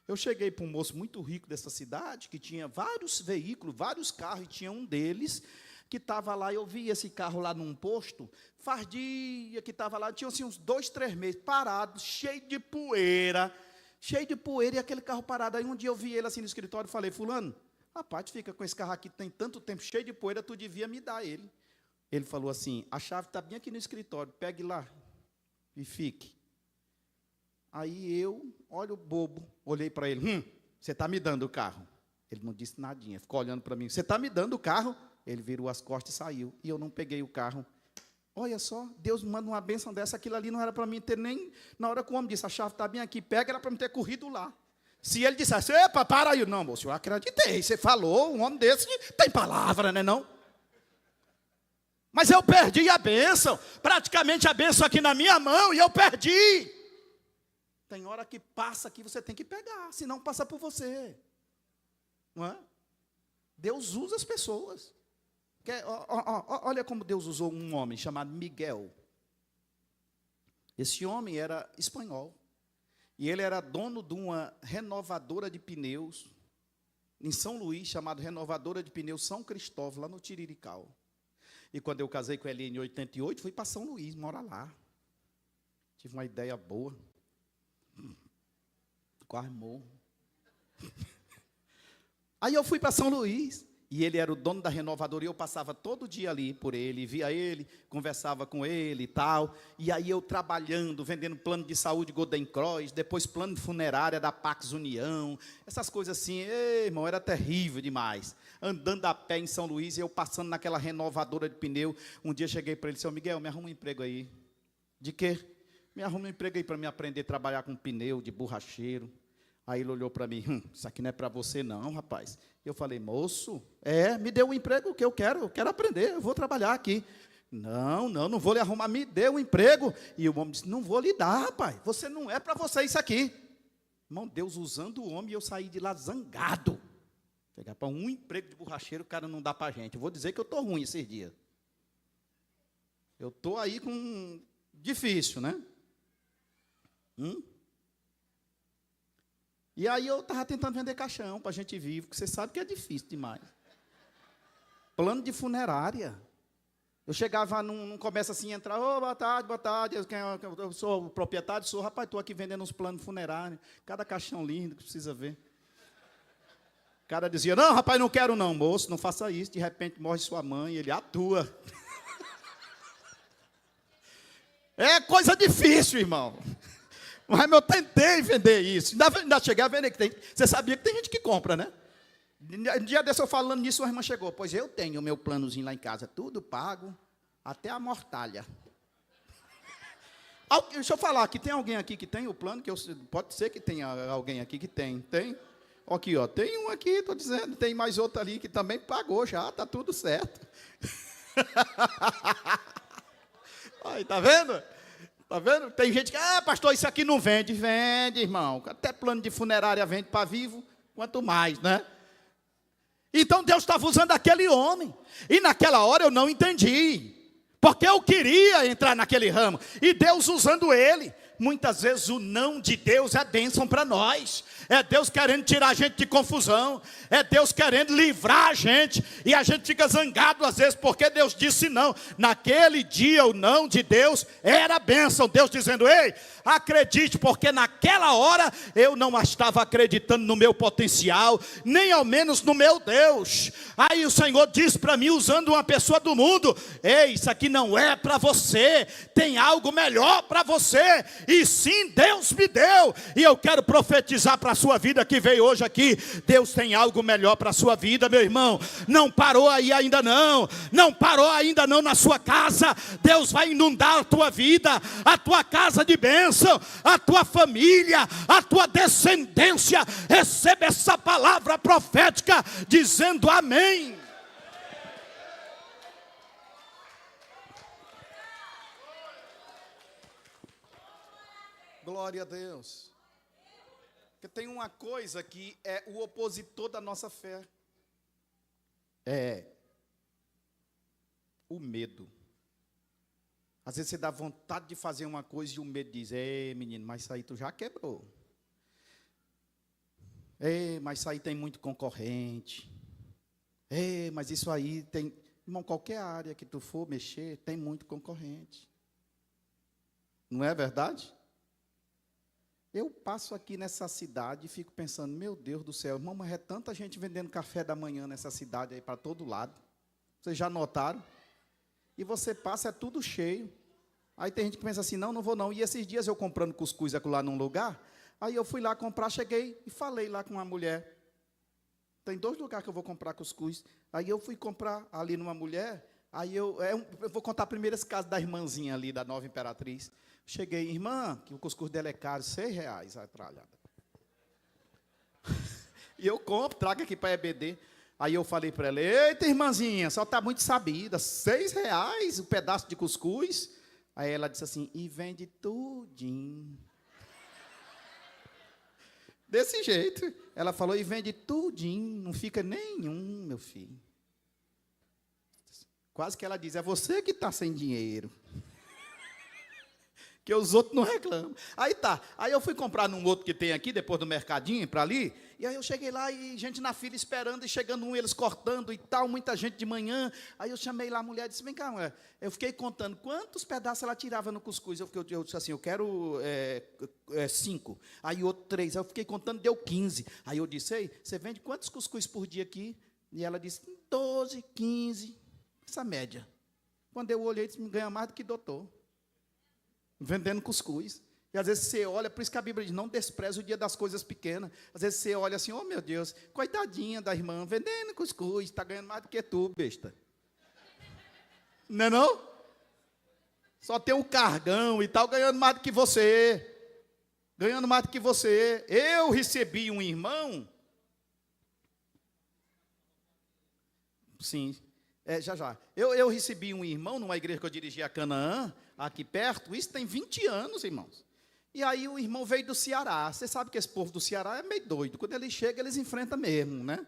[SPEAKER 1] Eu cheguei para um moço muito rico dessa cidade, que tinha vários veículos, vários carros, e tinha um deles que estava lá. Eu vi esse carro lá num posto, faz dia que estava lá, tinha assim, uns 2, 3 meses, parado, cheio de poeira, e aquele carro parado. Aí um dia eu vi ele assim no escritório e falei: fulano, rapaz, tu fica com esse carro aqui, tem tanto tempo, cheio de poeira, tu devia me dar ele. Ele falou assim: a chave está bem aqui no escritório, pegue lá e fique. Aí eu, olha o bobo, olhei para ele: você está me dando o carro? Ele não disse nadinha, ficou olhando para mim: você está me dando o carro? Ele virou as costas e saiu, e eu não peguei o carro. Olha só, Deus manda uma bênção dessa, aquilo ali não era para mim ter nem, na hora que o homem disse: a chave está bem aqui, pega, era para mim ter corrido lá. Se ele dissesse: epa, para aí, não, moço, eu acreditei, você falou, um homem desse tem palavra, né não? Mas eu perdi a bênção, praticamente a bênção aqui na minha mão, e eu perdi. Tem hora que passa aqui, você tem que pegar, senão passa por você. Não é? Deus usa as pessoas. Olha como Deus usou um homem chamado Miguel. Esse homem era espanhol. E ele era dono de uma renovadora de pneus em São Luís, chamada Renovadora de Pneus São Cristóvão, lá no Tiriricau. E quando eu casei com ele em 88, fui para São Luís, morar lá. Tive uma ideia boa. Quase morro. Aí eu fui para São Luís, e ele era o dono da renovadora, e eu passava todo dia ali por ele, via ele, conversava com ele e tal, e aí eu trabalhando, vendendo plano de saúde Golden Cross, depois plano de funerária da Pax União, essas coisas assim. Ei, irmão, era terrível demais, andando a pé em São Luís, e eu passando naquela renovadora de pneu. Um dia cheguei para ele: seu Miguel, me arruma um emprego aí. De quê? Me arruma um emprego aí para me aprender a trabalhar com pneu, de borracheiro. Aí ele olhou para mim: isso aqui não é para você não, rapaz. Eu falei: moço, me dê um emprego que eu quero aprender, eu vou trabalhar aqui. Não vou lhe arrumar, me dê um emprego. E o homem disse: não vou lhe dar, rapaz, você não é para você isso aqui. Irmão, Deus usando o homem, e eu saí de lá zangado. Pegar para um emprego de borracheiro, o cara não dá para a gente. Eu vou dizer que eu estou ruim esses dias. Eu estou aí com difícil, né? E aí eu estava tentando vender caixão para a gente vivo, porque você sabe que é difícil demais. Plano de funerária. Eu chegava num comércio assim, entrar: ô, boa tarde, eu sou o proprietário, rapaz, estou aqui vendendo uns planos funerários, cada caixão lindo que precisa ver. O cara dizia: não, rapaz, não quero não, moço, não faça isso, de repente morre sua mãe, ele atua. É coisa difícil, irmão. Mas eu tentei vender isso. Ainda cheguei a vender. Você sabia que tem gente que compra, né? Um dia desse eu falando nisso, uma irmã chegou: pois eu tenho o meu planozinho lá em casa, tudo pago, até a mortalha. Deixa eu falar aqui, tem alguém aqui que tem o plano? Pode ser que tenha alguém aqui que tem. Tem? Aqui, ó, tem um aqui, estou dizendo, tem mais outro ali que também pagou já, está tudo certo. Aí, tá vendo? Tá vendo? Tem gente que: pastor, isso aqui não vende. Vende, irmão. Até plano de funerária vende para vivo, quanto mais, né? Então Deus estava usando aquele homem. E naquela hora eu não entendi, porque eu queria entrar naquele ramo. E Deus usando ele. muitas vezes o não de Deus é bênção para nós. É Deus querendo tirar a gente de confusão. É Deus querendo livrar a gente. E a gente fica zangado às vezes porque Deus disse não. Naquele dia o não de Deus era bênção. Deus dizendo: ei, acredite, porque naquela hora eu não estava acreditando no meu potencial, nem ao menos no meu Deus. Aí o Senhor diz para mim, usando uma pessoa do mundo: ei, isso aqui não é para você, tem algo melhor para você. E sim, Deus me deu. E eu quero profetizar para a sua vida que veio hoje aqui: Deus tem algo melhor para a sua vida, meu irmão. Não parou aí ainda não. Não parou ainda não na sua casa. Deus vai inundar a tua vida, a tua casa de bênção, a tua família, a tua descendência. Receba essa palavra profética dizendo amém. Glória a Deus. Porque tem uma coisa que é o opositor da nossa fé. É o medo. Às vezes você dá vontade de fazer uma coisa e o medo diz: ei, menino, mas isso aí tu já quebrou. Ei, mas isso aí tem muito concorrente. Ei, mas isso aí tem... Irmão, qualquer área que tu for mexer, tem muito concorrente. Não é verdade? Eu passo aqui nessa cidade e fico pensando: meu Deus do céu, irmão, mas é tanta gente vendendo café da manhã nessa cidade aí para todo lado. Vocês já notaram? E você passa, é tudo cheio. Aí tem gente que pensa assim: não vou não. E esses dias eu comprando cuscuz lá num lugar, aí eu fui lá comprar, cheguei e falei lá com uma mulher. Tem 2 lugares que eu vou comprar cuscuz. Aí eu fui comprar ali numa mulher, aí eu vou contar primeiro esse caso da irmãzinha ali, da Nova Imperatriz. Cheguei: irmã, que o cuscuz dela é caro, R$6 a tralhada. E eu compro, trago aqui para a EBD. Aí eu falei para ela: eita, irmãzinha, só está muito sabida, R$6 o pedaço de cuscuz. Aí ela disse assim: e vende tudinho. Desse jeito. Ela falou: e vende tudinho, não fica nenhum, meu filho. Quase que ela diz: é você que está sem dinheiro. Que os outros não reclamam. Aí tá. Aí eu fui comprar num outro que tem aqui, depois do mercadinho, para ali. E aí eu cheguei lá e gente na fila esperando, e chegando eles cortando e tal, muita gente de manhã. Aí eu chamei lá a mulher e disse: vem cá, mulher. Eu fiquei contando quantos pedaços ela tirava no cuscuz. Eu disse assim: eu quero 5. Aí outro 3. Aí eu fiquei contando, deu 15. Aí eu disse: ei, você vende quantos cuscuz por dia aqui? E ela disse: 12, 15. Essa média. Quando eu olhei, disse: me ganha mais do que doutor. Vendendo cuscuz. E às vezes você olha, por isso que a Bíblia diz: não despreze o dia das coisas pequenas. Às vezes você olha assim: oh meu Deus, coitadinha da irmã, vendendo cuscuz, está ganhando mais do que tu, besta. Não é não? Só tem o cargão e tal, ganhando mais do que você. Ganhando mais do que você. Eu recebi um irmão. Sim. Já. Eu recebi um irmão numa igreja que eu dirigia a Canaã, aqui perto. Isso tem 20 anos, irmãos. E aí o irmão veio do Ceará. Você sabe que esse povo do Ceará é meio doido. Quando ele chega, eles enfrentam mesmo, né?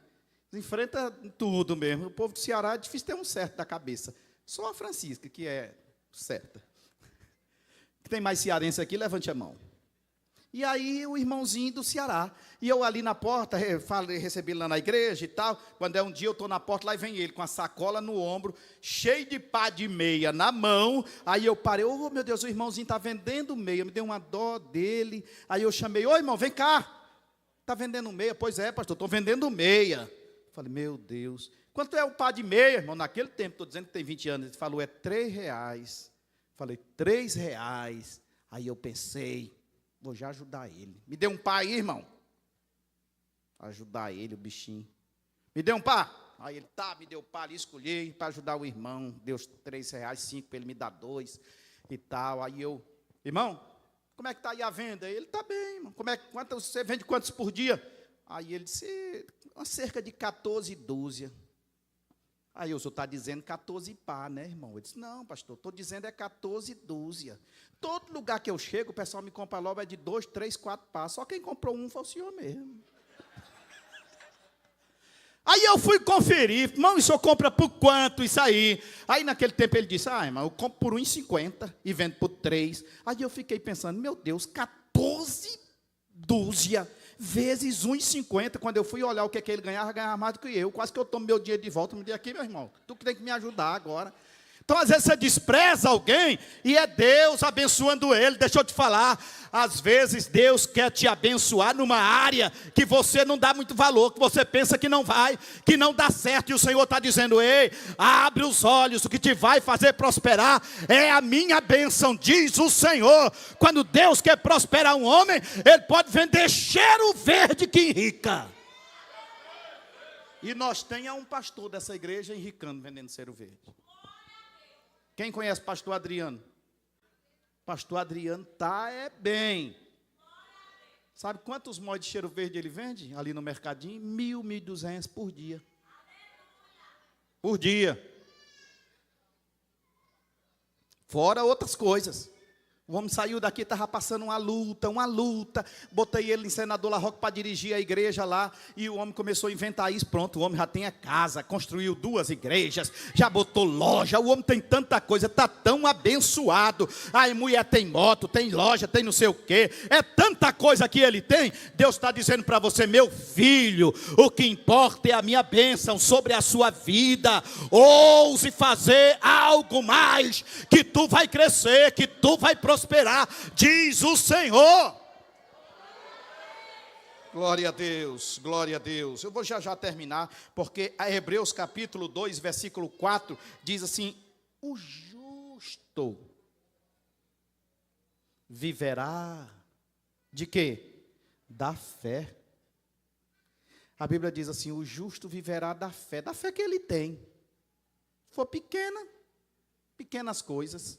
[SPEAKER 1] Eles enfrentam tudo mesmo. O povo do Ceará é difícil ter um certo da cabeça. Só a Francisca, que é certa. Que tem mais cearense aqui, levante a mão. E aí o irmãozinho do Ceará. E eu ali na porta, recebi ele lá na igreja e tal. Quando é um dia eu estou na porta, lá vem ele com a sacola no ombro, cheio de pá de meia na mão. Aí eu parei: oh meu Deus, o irmãozinho está vendendo meia. Me deu uma dó dele. Aí eu chamei: ô irmão, vem cá. Está vendendo meia? Pois é, pastor, estou vendendo meia. Falei: meu Deus. Quanto é o pá de meia, irmão? Naquele tempo, estou dizendo que tem 20 anos. Ele falou: é R$3. Falei: R$3. Aí eu pensei: vou já ajudar ele. Me dê um pá aí, irmão. Ajudar ele, o bichinho. Me dê um pá. Aí ele, tá, me deu pá ali, escolhi para ajudar o irmão. Deu R$3, 5 para ele me dar 2 e tal. Aí eu: irmão, como é que está aí a venda? Ele: tá bem, irmão. Você vende quantos por dia? Aí ele disse: cerca de 14 dúzia. Aí o senhor está dizendo 14 pá, né, irmão? Eu disse: não, pastor, estou dizendo 14 dúzia. Todo lugar que eu chego, o pessoal me compra logo é de 2, 3, 4 pá. Só quem comprou um foi o senhor mesmo. Aí eu fui conferir, irmão, isso eu compra por quanto isso aí? Aí naquele tempo ele disse, irmão, eu compro por 1,50 e vendo por 3. Aí eu fiquei pensando, meu Deus, 14 dúzia vezes 1,50. Quando eu fui olhar o que ele ganhava mais do que eu. Quase que eu tomo meu dinheiro de volta. Me diz aqui, meu irmão, tu que tem que me ajudar agora. Então, às vezes, você despreza alguém e é Deus abençoando ele. Deixa eu te falar, às vezes Deus quer te abençoar numa área que você não dá muito valor, que você pensa que não vai, que não dá certo. E o Senhor está dizendo, ei, abre os olhos, o que te vai fazer prosperar é a minha bênção, diz o Senhor. Quando Deus quer prosperar um homem, ele pode vender cheiro verde que enrica. E nós temos um pastor dessa igreja enricando, vendendo cheiro verde. Quem conhece pastor Adriano? Pastor Adriano tá bem. Sabe quantos molhos de cheiro verde ele vende? Ali no mercadinho? 1.000, 1.200 por dia. Por dia. Fora outras coisas. O homem saiu daqui, estava passando uma luta. Botei ele em Senador La Roque para dirigir a igreja lá. E o homem começou a inventar isso. Pronto, o homem já tem a casa, construiu 2 igrejas, já botou loja. O homem tem tanta coisa, está tão abençoado. Aí mulher tem moto, tem loja, tem não sei o quê. É tanta coisa que ele tem. Deus está dizendo para você, meu filho, o que importa é a minha bênção sobre a sua vida. Ouse fazer algo mais, que tu vai crescer, que tu vai prosperar, diz o Senhor. Glória a Deus, glória a Deus. Eu vou já terminar, porque a Hebreus capítulo 2, versículo 4, diz assim, o justo viverá de quê? Da fé. A Bíblia diz assim, o justo viverá da fé que ele tem. Se for pequenas coisas.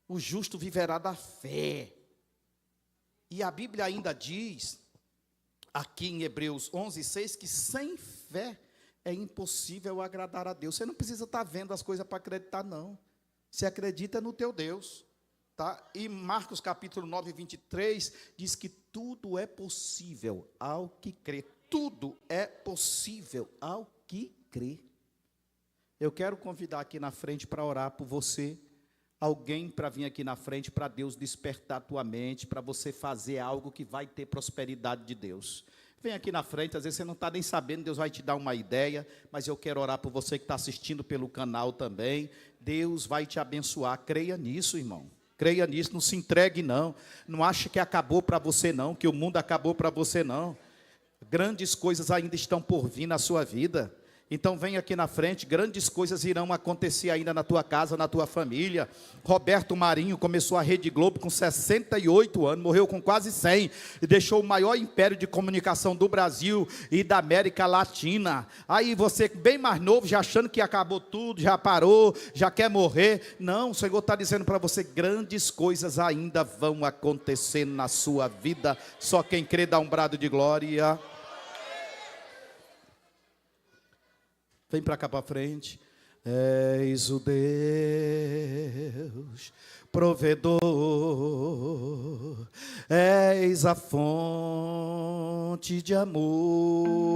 [SPEAKER 1] O justo viverá da fé. E a Bíblia ainda diz, aqui em Hebreus 11:6, que sem fé é impossível agradar a Deus. Você não precisa estar vendo as coisas para acreditar, não. Você acredita no teu Deus. Tá? E Marcos capítulo 9, 23, diz que tudo é possível ao que crê. Tudo é possível ao que crê. Eu quero convidar aqui na frente para orar por você. Alguém para vir aqui na frente, para Deus despertar a tua mente, para você fazer algo que vai ter prosperidade de Deus. Vem aqui na frente, às vezes você não está nem sabendo, Deus vai te dar uma ideia, mas eu quero orar por você que está assistindo pelo canal também. Deus vai te abençoar, creia nisso, irmão. Creia nisso, não se entregue não. Não ache que acabou para você não, que o mundo acabou para você não. Grandes coisas ainda estão por vir na sua vida. Então vem aqui na frente, grandes coisas irão acontecer ainda na tua casa, na tua família. Roberto Marinho começou a Rede Globo com 68 anos, morreu com quase 100, e deixou o maior império de comunicação do Brasil e da América Latina. Aí você bem mais novo, já achando que acabou tudo, já parou, já quer morrer. Não, o Senhor está dizendo para você, grandes coisas ainda vão acontecer na sua vida. Só quem crê dá um brado de glória. Vem para cá para frente. És o Deus provedor, és a fonte de amor.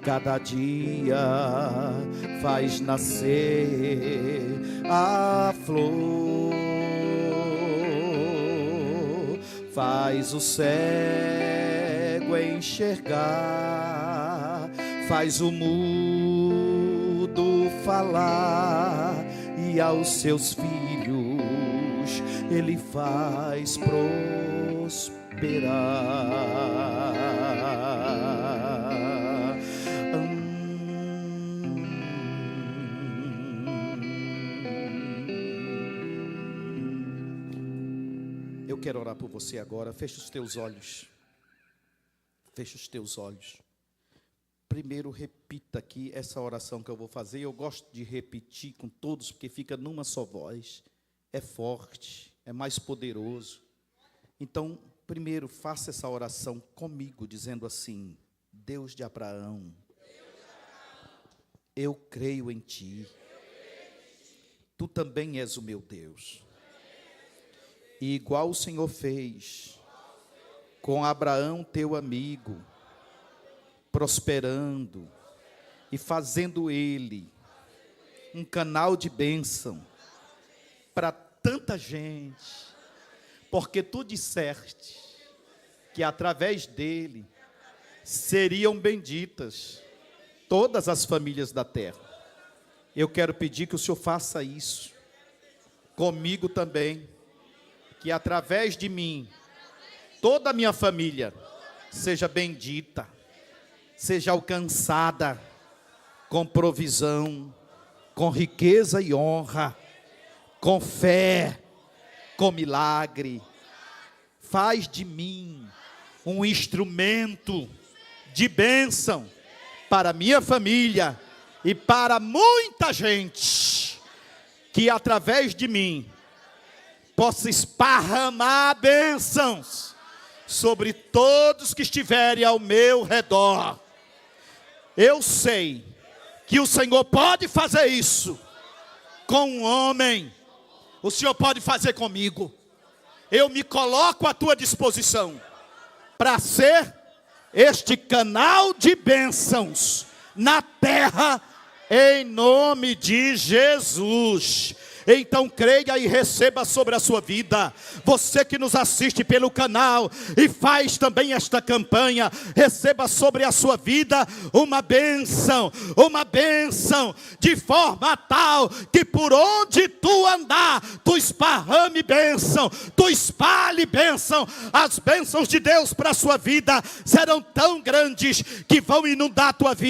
[SPEAKER 1] Cada dia faz nascer a flor, faz o cego enxergar, faz o mudo falar, e aos seus filhos ele faz prosperar. Eu quero orar por você agora. Fecha os teus olhos. Fecha os teus olhos. Primeiro, repita aqui essa oração que eu vou fazer. Eu gosto de repetir com todos, porque fica numa só voz. É forte, é mais poderoso. Então, primeiro, faça essa oração comigo, dizendo assim: Deus de Abraão, eu creio em Ti. Tu também és o meu Deus. E igual o Senhor fez com Abraão, teu amigo, prosperando e fazendo ele um canal de bênção para tanta gente, porque tu disseste que através dele seriam benditas todas as famílias da terra. Eu quero pedir que o Senhor faça isso comigo também, que através de mim, toda a minha família seja bendita, seja alcançada com provisão, com riqueza e honra, com fé, com milagre. Faz de mim um instrumento de bênção para minha família e para muita gente, que através de mim possa esparramar bênçãos sobre todos que estiverem ao meu redor. Eu sei que o Senhor pode fazer isso com um homem, o Senhor pode fazer comigo. Eu me coloco à tua disposição para ser este canal de bênçãos na terra, em nome de Jesus. Então creia e receba sobre a sua vida. Você que nos assiste pelo canal e faz também esta campanha, receba sobre a sua vida uma bênção, de forma tal que por onde tu andar, tu esparrame bênção, tu espalhe bênção. As bênçãos de Deus para a sua vida serão tão grandes que vão inundar a tua vida.